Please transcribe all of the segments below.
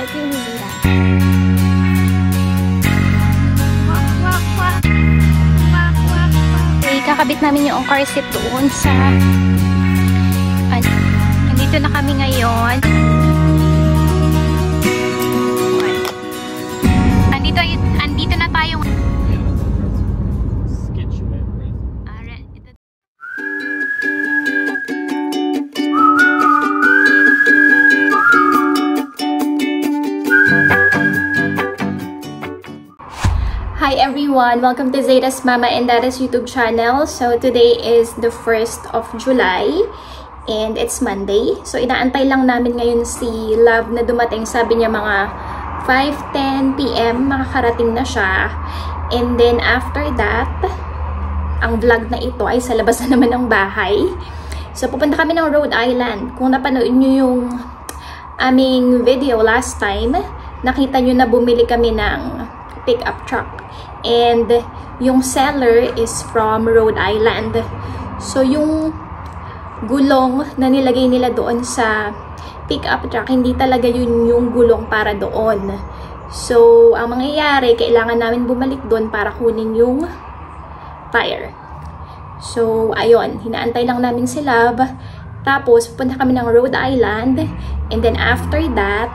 kayo ni Zira. Okay, kakabit namin yung car seat doon sa nandito na kami ngayon. Andito na tayo. Hi everyone! Welcome to Zayda's Mama and Dada's YouTube channel. So today is the 1st of July and it's Monday. So inaantay lang namin ngayon si Love na dumating. Sabi niya mga 5:10 PM makakarating na siya. And then after that, ang vlog na ito ay sa labas na naman ng bahay. So pupunta kami ng Rhode Island. Kung napanood niyo yung aming video last time, nakita niyo na bumili kami ng pickup truck. And yung seller is from Rhode Island. So yung gulong na nilagay nila doon sa pickup truck, hindi talaga yun yung gulong para doon. So ang mangyayari, kailangan namin bumalik doon para kunin yung tire. So ayun, hinaantay lang namin si Love. Tapos pupunta kami ng Rhode Island. And then after that,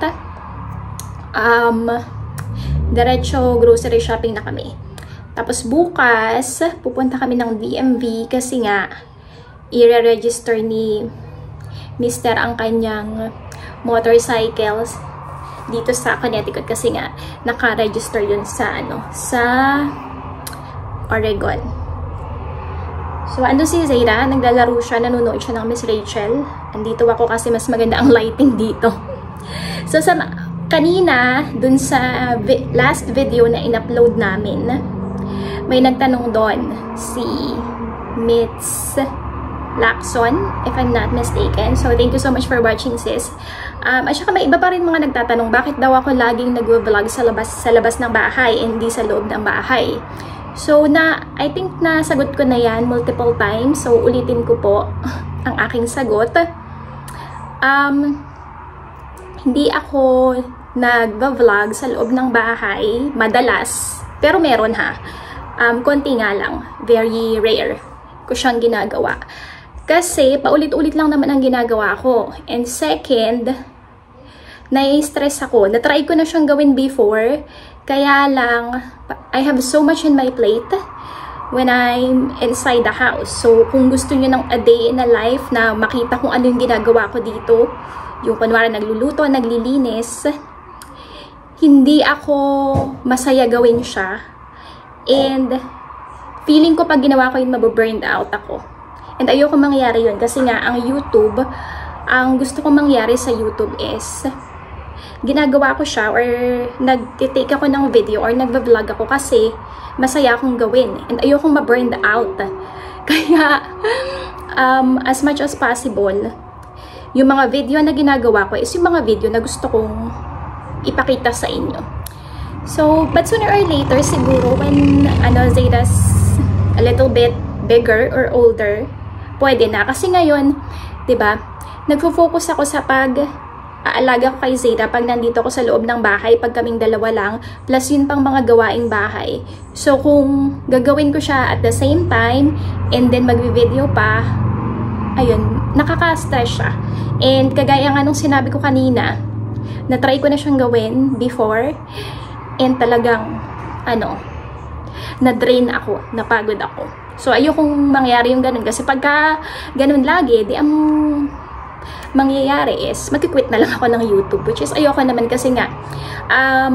diretso grocery shopping na kami. Tapos bukas, pupunta kami ng DMV kasi nga i-register ni Mr. ang kanyang motorcycles dito sa Connecticut kasi nga naka-register yun sa sa Oregon. So ando si Zayda, naglalaro siya, nanonood siya ng Miss Rachel. Andito ako kasi mas maganda ang lighting dito. So kanina, dun sa last video na in-upload namin, may nagtanong doon, si Mitz Lacson, if I'm not mistaken. So, thank you so much for watching, sis. At saka may iba pa rin mga nagtatanong, bakit daw ako laging nag-vlog sa labas ng bahay, hindi sa loob ng bahay. So, I think na sagot ko na yan multiple times. So, ulitin ko po ang aking sagot. Hindi ako nag-vlog sa loob ng bahay madalas, pero meron ha. Konti nga lang, very rare ko siyang ginagawa kasi paulit-ulit lang naman ang ginagawa ko. And second, nai-stress ako. Na-try ko na siyang gawin before, kaya lang I have so much in my plate when I'm inside the house. So kung gusto niyo ng a day in a life na makita kung ano yung ginagawa ko dito, yung kunwari nagluluto, naglilinis, hindi ako masaya gawin siya. And feeling ko pag ginawa ko yun, mabuburned out ako. And ayoko mangyari yun kasi nga ang YouTube, ang gusto kong mangyari sa YouTube is ginagawa ko siya or nag-take ako ng video or nagva-vlog ako kasi masaya akong gawin. And ayokong ma-burned out. Kaya as much as possible, yung mga video na ginagawa ko is yung mga video na gusto kong ipakita sa inyo. So, but sooner or later, siguro, when Zayda's a little bit bigger or older, pwede na. Kasi ngayon, diba, nagfo-focus ako sa pag-aalaga ko kay Zayda pag nandito ako sa loob ng bahay, pag kaming dalawa lang, plus yun pang mga gawaing bahay. So, kung gagawin ko siya at the same time, and then mag-video pa, ayun, nakaka-stress siya. And kagaya nga nung sinabi ko kanina, na-try ko na siyang gawin before, and talagang, na-drain ako, napagod ako. So, ayokong mangyari yung ganun. Kasi pagka ganun lagi, di ang mangyayari is, magkikwit na lang ako ng YouTube. Which is, ayoko naman kasi nga,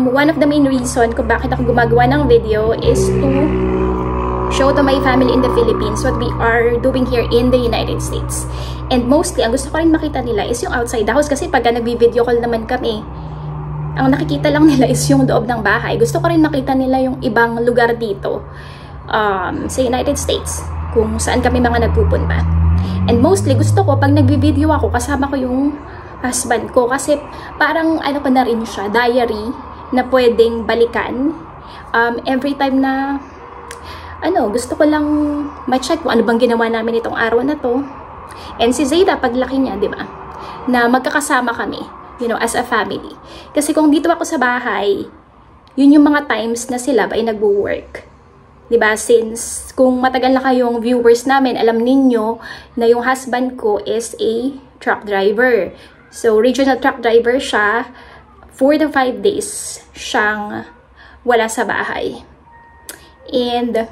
one of the main reason kung bakit ako gumagawa ng video is to show to my family in the Philippines what we are doing here in the United States. And mostly, ang gusto ko rin makita nila is yung outside the house. Kasi pagka nagbi-video call naman kami, ang nakikita lang nila is yung loob ng bahay. Gusto ko rin makita nila yung ibang lugar dito sa United States, kung saan kami mga nagpupunta. And mostly, gusto ko, pag nagbi-video ako, kasama ko yung husband ko. Kasi parang, ko na rin siya, diary, na pwedeng balikan. Every time na, gusto ko lang ma-check kung ano bang ginawa namin itong araw na to. And si Zayda, paglaki niya, di ba, na magkakasama kami. you know, as a family. Kasi kung dito ako sa bahay, yun yung mga times na sila ay nagwo-work. Diba? Since kung matagal na kayong viewers namin, alam ninyo na yung husband ko is a truck driver. So, regional truck driver siya. 4 to 5 days siyang wala sa bahay. And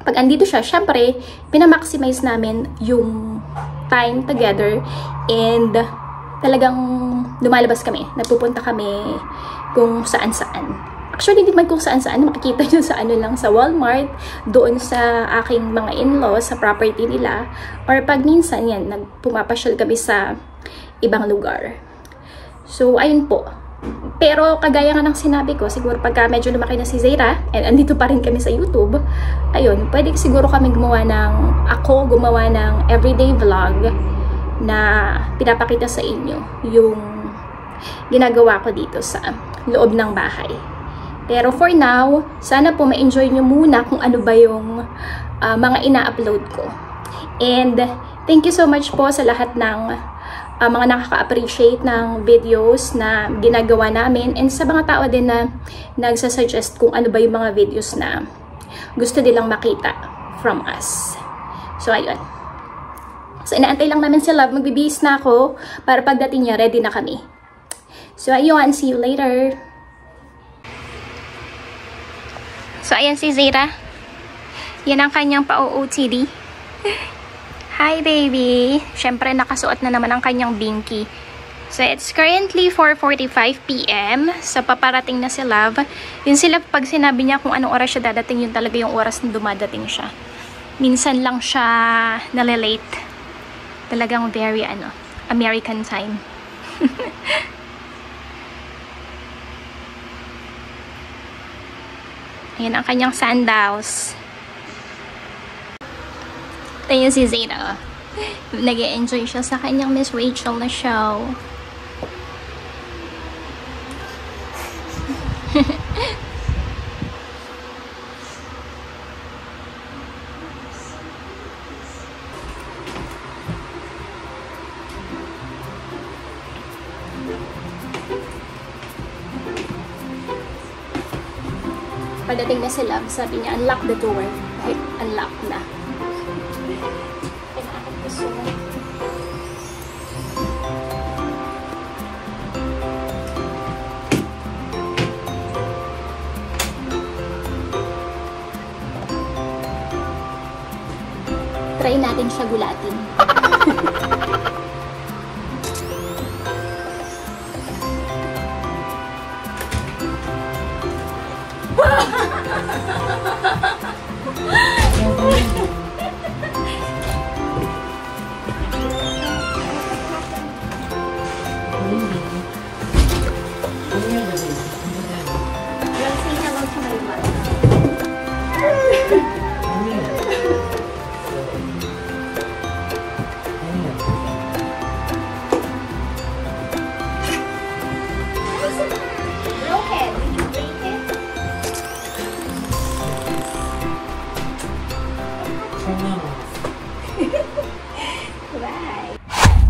pag andito siya, syempre, pinamaximize namin yung time together and talagang lumalabas kami. Nagpupunta kami kung saan-saan. Actually, hindi man kung saan-saan. Makikita nyo sa ano lang, sa Walmart, doon sa aking mga in-laws, sa property nila. Or pag minsan, yan, pumapasyal kami sa ibang lugar. So, ayun po. Pero, kagaya nga ng sinabi ko, siguro pagka medyo lumaki na si Zaira, and andito pa rin kami sa YouTube, ayun, pwede siguro kami gumawa ng everyday vlog na pinapakita sa inyo yung ginagawa ko dito sa loob ng bahay. Pero for now, sana po ma-enjoy nyo muna kung ano ba yung mga ina-upload ko. And thank you so much po sa lahat ng mga nakaka-appreciate ng videos na ginagawa namin and sa mga tao din na nagsasuggest kung ano ba yung mga videos na gusto nilang makita from us. So, ayun. So, inaantay lang namin si Love. Magbibihis na ako para pagdating niya, ready na kami. So, ayun. See you later. So, ayan si Zaira. Yan ang kanyang pa-OOTD. Hi, baby! Siyempre, nakasuot na naman ang kanyang binky. So, it's currently 4:45 PM. So, paparating na si Love. Yun sila, pag sinabi niya kung anong oras siya dadating, yun talaga yung oras na dumadating siya. Minsan lang siya nalilate. Talagang very, American time. Ayan ang kanyang sandals. Ito yung si Zaira. Nag-e-enjoy siya sa kanyang Miss Rachel na show. Pagdating na si Love, sabi niya, unlock the door. Okay, unlock na. Kailangan ko so. Try natin siya gulatin.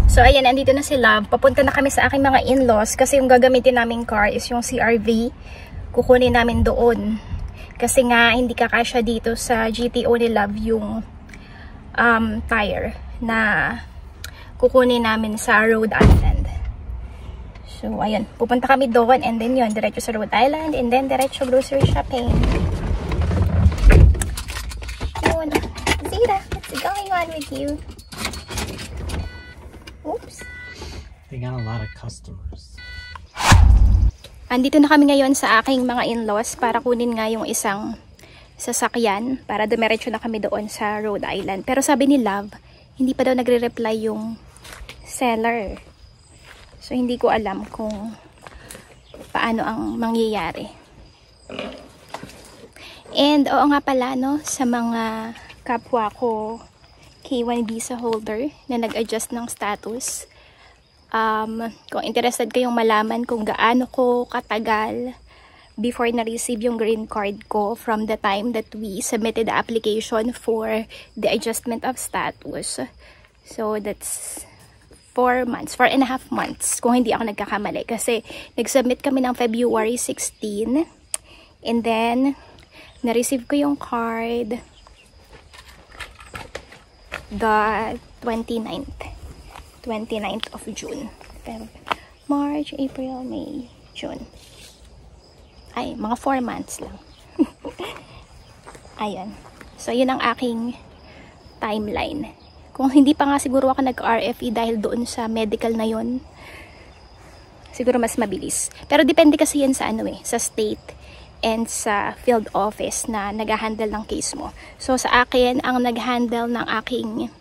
So, ayan, andito na si Love. Papunta na kami sa aking mga in-laws kasi yung gagamitin naming car is yung CR-V. Kukunin namin doon. Kasi nga, hindi kakasya dito sa GTO ni Love yung tire na kukunin namin sa Rhode Island. So, ayun. Pupunta kami doon and then yun, diretso sa Rhode Island and then diretso grocery shopping. Yun. Zira, what's going on with you? Oops. They got a lot of customers. Andito na kami ngayon sa aking mga in-laws para kunin nga yung isang sasakyan para dumiretso na kami doon sa Rhode Island. Pero sabi ni Love, hindi pa daw nagre-reply yung seller. So hindi ko alam kung paano ang mangyayari. And oo nga pala, no, sa mga kapwa ko K1 visa holder na nag-adjust ng status. Kung interested kayong malaman kung gaano ko katagal before na-receive yung green card ko from the time that we submitted the application for the adjustment of status. So, that's 4.5 months kung hindi ako nagkakamali. Kasi nag-submit kami ng February 16 and then na-receive ko yung card the 29th of June. March, April, May, June. Ay, mga 4 months lang. Ayan. So, yun ang aking timeline. Kung hindi pa nga siguro ako nag-RFE dahil doon sa medical na yun, siguro mas mabilis. Pero depende kasi yan sa sa state and sa field office na nag-handle ng case mo. So sa akin, ang nag-handle ng aking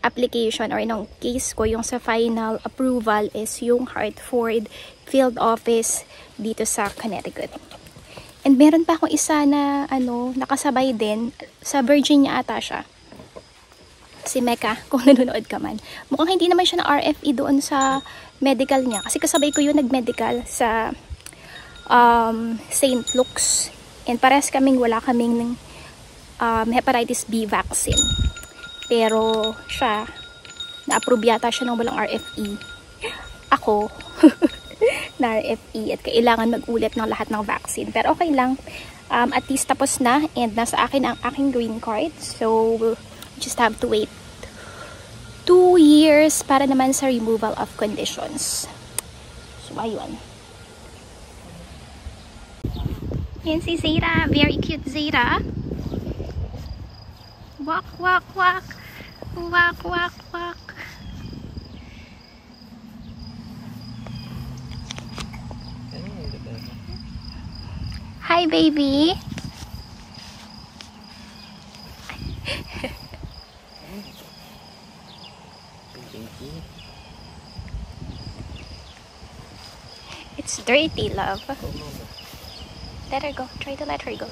application or ng case ko, yung sa final approval is yung Hartford field office dito sa Connecticut. And meron pa akong isa na nakasabay din sa Virginia ata siya. Si Mecca, kung nanonood ka man. Mukhang hindi naman siya na RFE doon sa medical niya. Kasi kasabay ko yun nag-medical sa St. Luke's. And parehas wala kaming hepatitis B vaccine. Pero siya, na-approve yata siya ng walang RFE. Ako, na RFE. At kailangan mag-ulit ng lahat ng vaccine. Pero okay lang. At least tapos na. And nasa akin ang aking green card. So, just have to wait 2 years para naman sa removal of conditions. So, ayun. Yan si Zara. Very cute Zara. Walk, walk, walk. Walk, walk, walk. Hi, baby. It's dirty, love. Let her go. Try to let her go.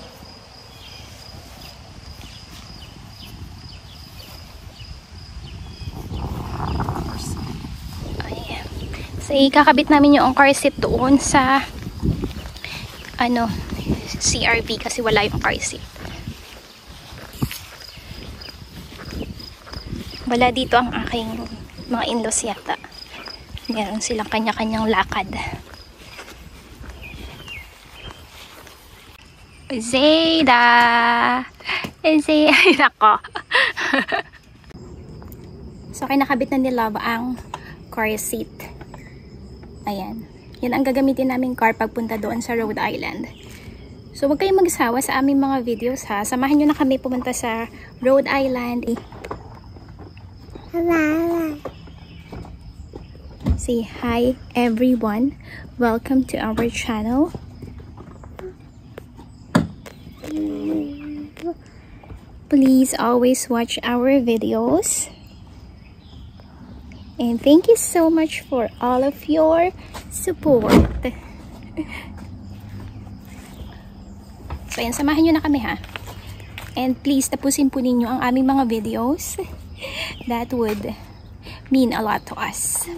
Ayan. So, ikakabit namin yung car seat doon sa CRV kasi wala yung car seat. Wala dito ang aking mga in-laws yata. Meron silang kanya-kanyang lakad. Zayda! Zayda ko. So, kinakabit na ni Love ang car seat. Ayan. Yan ang gagamitin naming car pagpunta doon sa Rhode Island. So, huwag kayong magsawa sa aming mga videos ha. Samahan nyo na kami pumunta sa Rhode Island. Say hi everyone. Welcome to our channel. Please always watch our videos. And thank you so much for all of your support. So yan, samahan nyo na kami ha. And please tapusin po ninyo ang aming mga videos. That would mean a lot to us.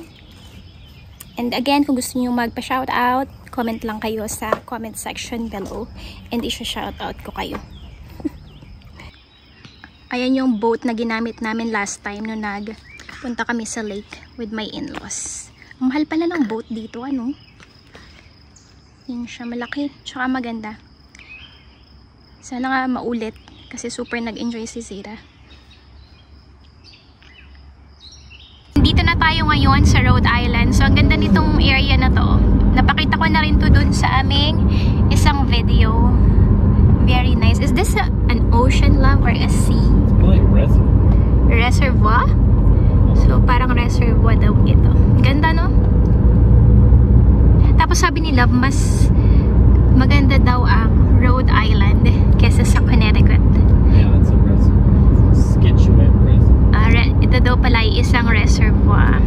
And again, kung gusto nyo magpa-shoutout, comment lang kayo sa comment section below. And isha-shoutout ko kayo. Ayan yung boat na ginamit namin last time no nagpunta kami sa lake with my in-laws. Ang mahal pala ng boat dito, Yan siya, malaki, tsaka maganda. Sana nga maulit kasi super nag-enjoy si Zara. Dito na tayo ngayon sa Rhode Island. So, ang ganda nitong area na to. Napakita ko na rin to dun sa aming isang video. Very nice. Is this an ocean, love, or a sea? Like reservoir. Reservoir? So, parang reservoir daw ito. Ganda, no? Tapos sabi ni Love, mas maganda daw ang Rhode Island kesa sa Connecticut. Yeah, it's a reservoir. Scituate reservoir. Ito daw pala ay isang reservoir.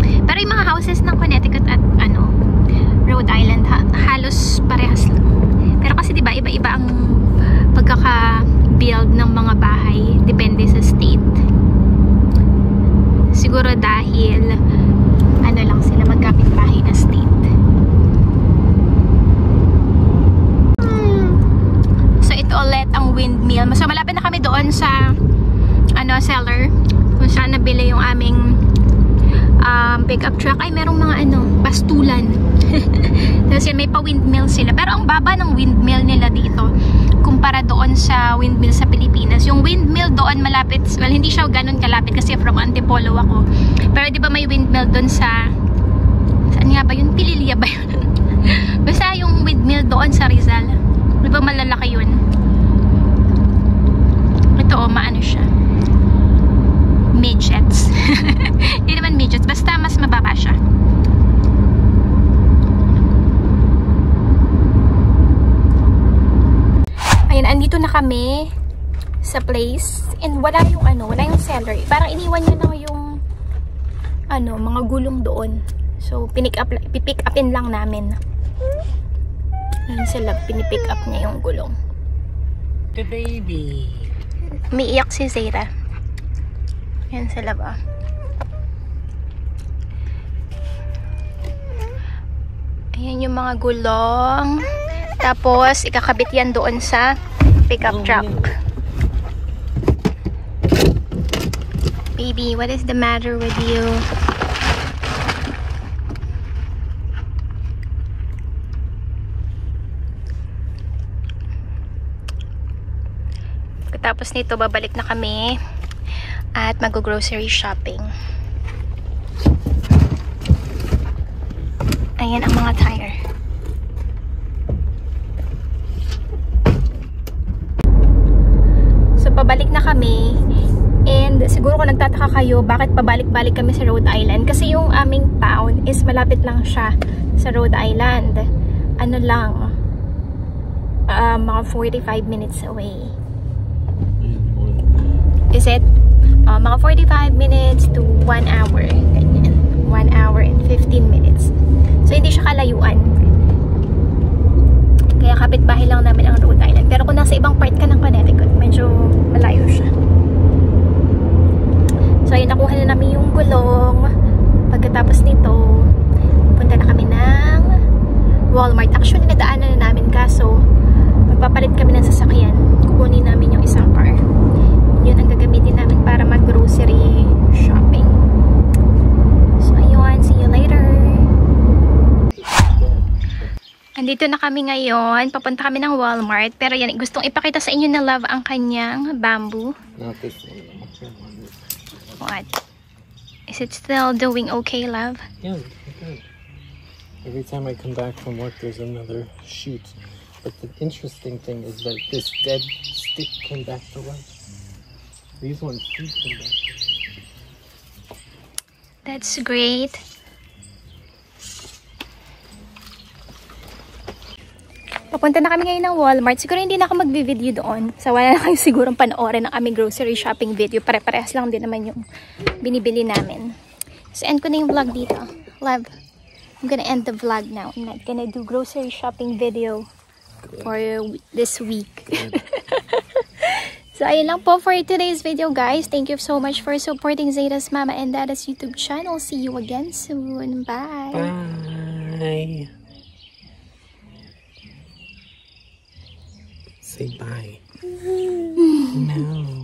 Pero yung mga houses ng Connecticut at Rhode Island halos parehas lang. Pero kasi diba iba-iba ang pagkaka-build ng mga bahay depende sa state. Siguro dahil lang sila magkapit-bahay na state. So ito ulit ang windmill. So malapit na kami doon sa seller kung saan nabili yung aming pickup truck. Ay, merong mga pastulan. Tapos yan, may pa-windmill sila. Pero ang baba ng windmill nila dito kumpara doon sa windmill sa Pilipinas. Yung windmill doon malapit, well, hindi siya ganun kalapit kasi from Antipolo ako. Pero di ba may windmill doon sa, saan nga ba yun? Pililya ba yun? Basta yung windmill doon sa Rizal. Di ba malalaki yun? Ito maano siya. Midgets. Hindi naman midgets, basta mas mababa siya. Ayan, andito na kami sa place and wala yung wala yung seller. Parang iniwan niya na yung mga gulong doon. So pipick upin lang namin. Ayan sila, pinipick up niya yung gulong. The baby. Umiiyak si Zeta. Yan sila ba? Ayan yung mga gulong. Tapos, ikakabit yan doon sa pickup truck. Baby, what is the matter with you? Tapos nito, babalik na kami at mag-grocery shopping. Ayan ang mga tire. So, pabalik na kami. And siguro kung nagtataka kayo, bakit pabalik-balik kami sa Rhode Island? Kasi yung aming town is malapit lang siya sa Rhode Island. Ano lang, mga 45 minutes away. Is it? Mga 45 minutes to 1 hour. Ganyan. 1 hour and 15 minutes. So, hindi siya kalayuan. Kaya kapitbahay lang namin ang Rhode Island. Pero kung nasa ibang part ka ng Connecticut, medyo malayo siya. So, ayun, nakuha na namin yung gulong. Pagkatapos nito, punta na kami ng Walmart. Actually, nadaanan na namin kaso magpapalit kami ng sasakyan. Kukunin namin yung isang car. Yun ang gagamitin namin para mag-grocery shopping. So, ayun. See you later. Andito na kami ngayon. Papunta kami ng Walmart. Pero yan, gustong ipakita sa inyo na Love ang kanyang bamboo. Not this one. What? Is it still doing okay, Love? Yeah, okay. Every time I come back from work, there's another shoot. But the interesting thing is that this dead stick came back to life. These ones came back. That's great. Papunta na kami ngayon ng Walmart. Siguro hindi na ako mag-video doon. So, wala na kayo sigurong panoorin ng aming grocery shopping video. Pare-parehas lang din naman yung binibili namin. So, end ko na yung vlog dito. Love, I'm gonna end the vlog now. I'm not gonna do grocery shopping video for this week. So, ayun lang po for today's video, guys. Thank you so much for supporting Zeta's Mama and Dada's YouTube channel. See you again soon. Bye. Bye. Say bye. No.